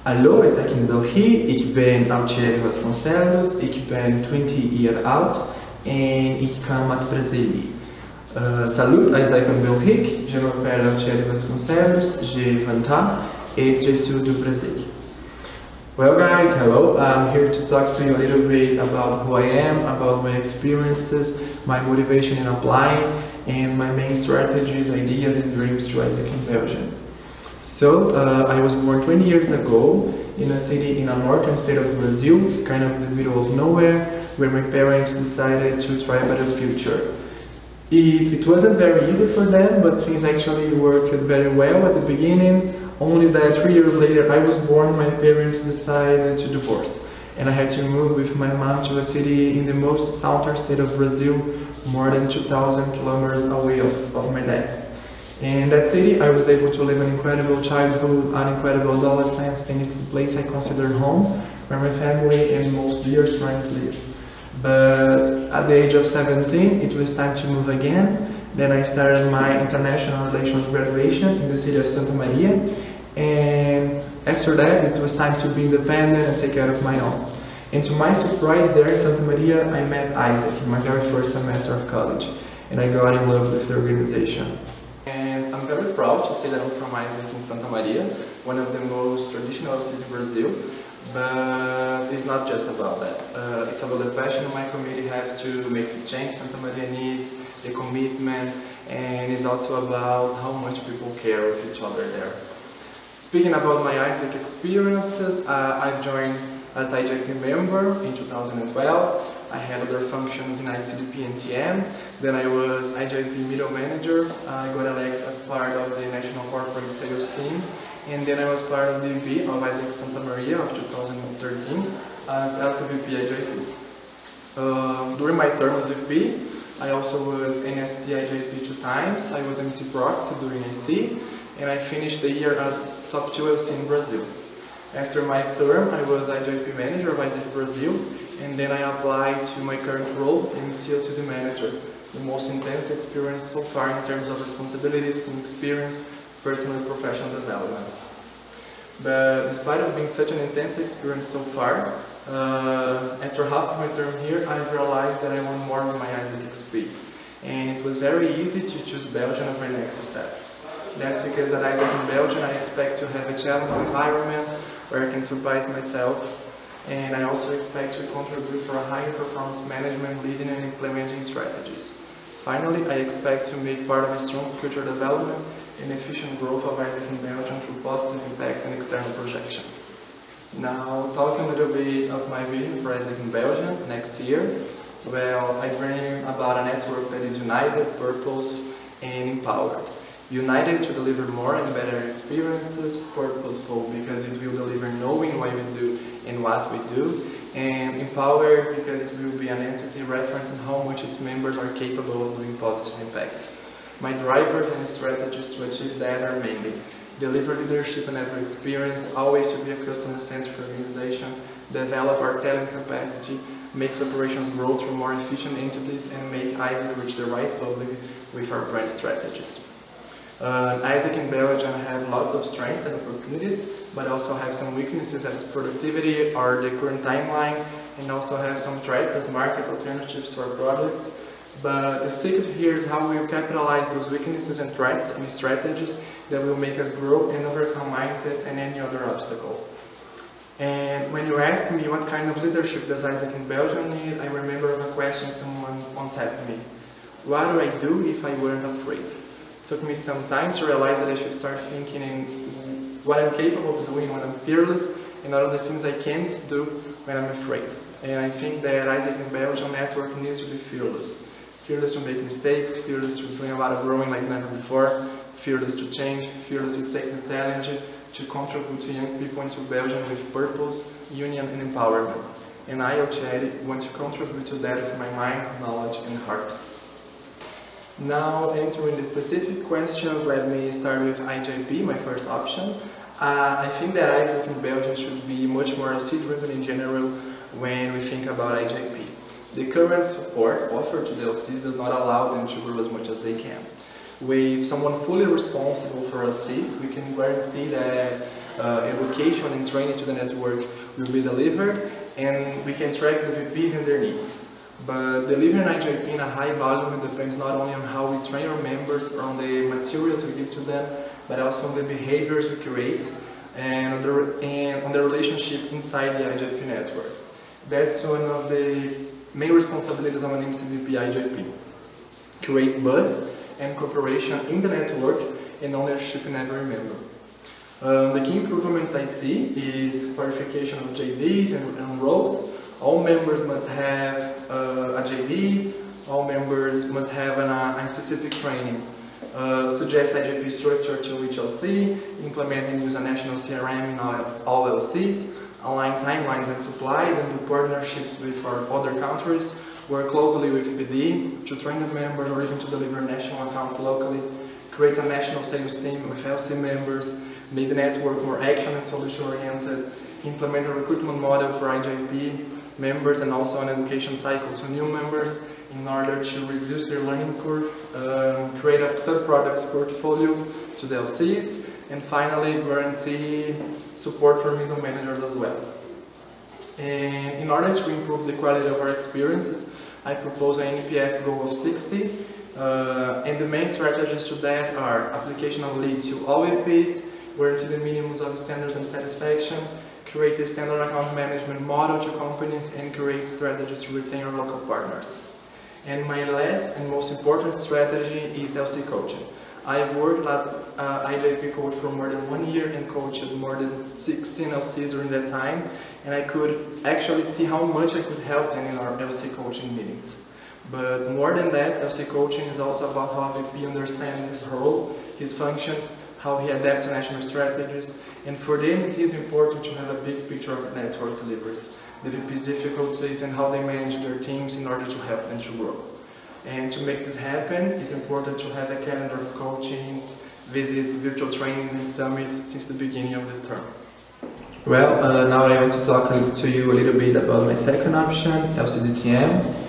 Hallo, ik ben België, ik ben Altiere Vasconcelos, ik ben 20 jaar oud en ik kom uit Brazilië. Salut, ik ben Belgique, je m'appelle Altiere Vasconcelos, j'ai 20 ans et je suis du Brésil. Well guys, hello, I'm here to talk to you a little bit about who I am, about my experiences, my motivation in applying, and my main strategies, ideas and dreams to AIESEC in Belgium. So, I was born 20 years ago in a city in the northern state of Brazil, kind of in the middle of nowhere, where my parents decided to try a better future. It wasn't very easy for them, but things actually worked very well at the beginning. Only that 3 years later I was born, my parents decided to divorce. And I had to move with my mom to a city in the most southern state of Brazil, more than 2,000 kilometers away of my dad. In that city I was able to live an incredible childhood, an incredible adolescence, and it's the place I consider home, where my family and most dearest friends live. But at the age of 17 it was time to move again. Then I started my international relations graduation in the city of Santa Maria, and after that it was time to be independent and take care of my own. And to my surprise, there in Santa Maria I met AIESEC in my very first semester of college, and I got in love with the organization. And I'm very proud to say that I'm from AIESEC in Santa Maria, one of the most traditional cities in Brazil. But it's not just about that. It's about the passion my community has to make the change Santa Maria needs, the commitment, and it's also about how much people care of each other there. Speaking about my AIESEC experiences, I've joined as IJP member in 2012. I had other functions in MCVP and TM. Then I was IJP middle manager. I got elected as part of the national corporate sales team. And then I was part of the VP of AIESEC Santa Maria of 2013 as LCVP IJP. During my term as VP, I also was NST IJP 2 times. I was MC Proxy during AC, and I finished the year as top 2 LC in Brazil. After my term, I was IJP manager of AIESEC Brazil, and then I applied to my current role in CLCD manager, the most intense experience so far in terms of responsibilities, team experience, personal and professional development. But despite of being such an intense experience so far, after half of my term here, I've realized that I want more with my AIESEC XP. And it was very easy to choose Belgium as my next step. That's because at AIESEC in Belgium I expect to have a challenging environment where I can surprise myself, and I also expect to contribute for a higher performance management, leading and implementing strategies. Finally, I expect to make part of a strong culture development and efficient growth of AIESEC in Belgium through positive impacts and external projection. Now, talking a little bit of my vision for AIESEC in Belgium next year, well, I dream about a network that is united, purpose, and empowered. United to deliver more and better experiences, purposeful because it will deliver knowing why we do and what we do, and empowered because it will be an entity referencing how much its members are capable of doing positive impact. My drivers and strategies to achieve that are mainly deliver leadership in every experience, always to be a customer-centric organization, develop our talent capacity, makes operations grow through more efficient entities, and make AIESEC reach the right public with our brand strategies. AIESEC in Belgium have lots of strengths and opportunities, but also have some weaknesses as productivity or the current timeline, and also have some threats as market alternatives to our products. But the secret here is how we will capitalize those weaknesses and threats and strategies that will make us grow and overcome mindsets and any other obstacle. And when you ask me what kind of leadership does AIESEC in Belgium need, I remember a question someone once asked me: what do I do if I weren't afraid? It took me some time to realize that I should start thinking in what I'm capable of doing when I'm fearless, and all of the things I can't do when I'm afraid. And I think that AIESEC in Belgium network needs to be fearless. Fearless to make mistakes, fearless to doing a lot of growing like never before, fearless to change, fearless to take the challenge, to contribute to young people into Belgium with purpose, union and empowerment. And I, Altiere, want to contribute to that with my mind, knowledge and heart. Now, entering the specific questions, let me start with IJP, my first option. I think that AIESEC in Belgium should be much more LC-driven in general when we think about IJP. The current support offered to the LCs does not allow them to grow as much as they can. With someone fully responsible for LCs, we can guarantee that education and training to the network will be delivered, and we can track the VPs and their needs. But delivering IJP in a high volume depends not only on how we train our members or on the materials we give to them, but also on the behaviors we create and on the relationship inside the IJP network. That's one of the main responsibilities of an MCVP IJP. Create buzz and cooperation in the network and ownership in every member. The key improvements I see is clarification of JDs and roles. All members must have a JD, all members must have a specific training. Suggest IJP structure to each LC, implement and use a national CRM in all LCs, align timelines and supplies, and do partnerships with our other countries, work closely with PD to train the members or even to deliver national accounts locally, create a national sales team with LC members, make the network more action and solution oriented, implement a recruitment model for IJP members and also an education cycle to new members in order to reduce their learning curve, create a sub-products portfolio to the LCs, and finally guarantee support for middle managers as well. And in order to improve the quality of our experiences, I propose an NPS goal of 60, and the main strategies to that are application of leads to all VPs, guarantee the minimums of standards and satisfaction, create a standard account management model to companies, and create strategies to retain our local partners. And my last and most important strategy is LC coaching. I've worked as IJP coach for more than 1 year and coached more than 16 LCs during that time, and I could actually see how much I could help them in our LC coaching meetings. But more than that, LC coaching is also about how a VP understands his role, his functions, how he adapts to national strategies, and for the MC it's important to have a big picture of network deliveries, the VP's difficulties and how they manage their teams in order to help them to grow. And to make this happen, it's important to have a calendar of coachings, visits, virtual trainings and summits since the beginning of the term. Well, now I want to talk to you a little bit about my second option, LCDTM.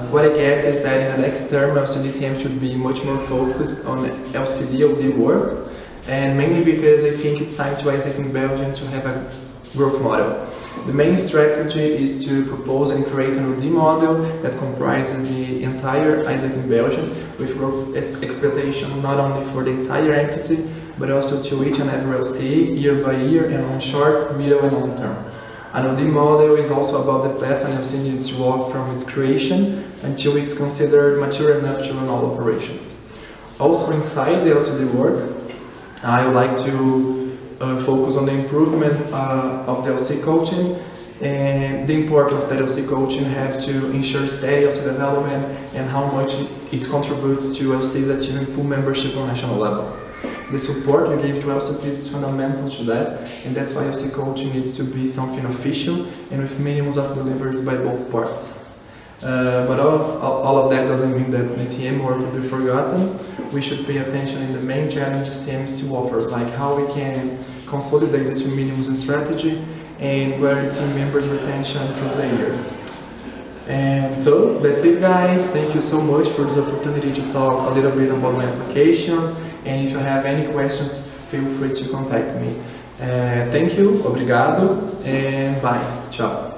What I guess is that in the next term, LCDTM should be much more focused on LCD-OD work, and mainly because I think it's time to AIESEC in Belgium to have a growth model. The main strategy is to propose and create an OD model that comprises the entire AIESEC in Belgium, with growth expectation not only for the entire entity, but also to each and every LC, year by year, and on short, middle, and long term. An OD model is also about the path an LC needs to walk from its creation until it's considered mature enough to run all operations. Also inside the LCD work, I would like to focus on the improvement of the LC coaching and the importance that LC coaching has to ensure steady LC development and how much it contributes to LCs achieving full membership on national level. The support we give to LCPs is fundamental to that, and that's why LC coaching needs to be something official and with minimums of deliveries by both parts. But all of that doesn't mean that the TM work will be forgotten. We should pay attention in the main challenges TM still offers, like how we can consolidate this minimums and strategy and guarantee members' retention through the year. And so that's it, guys. Thank you so much for this opportunity to talk a little bit about my application. And if you have any questions, feel free to contact me. Thank you, obrigado, and bye. Ciao.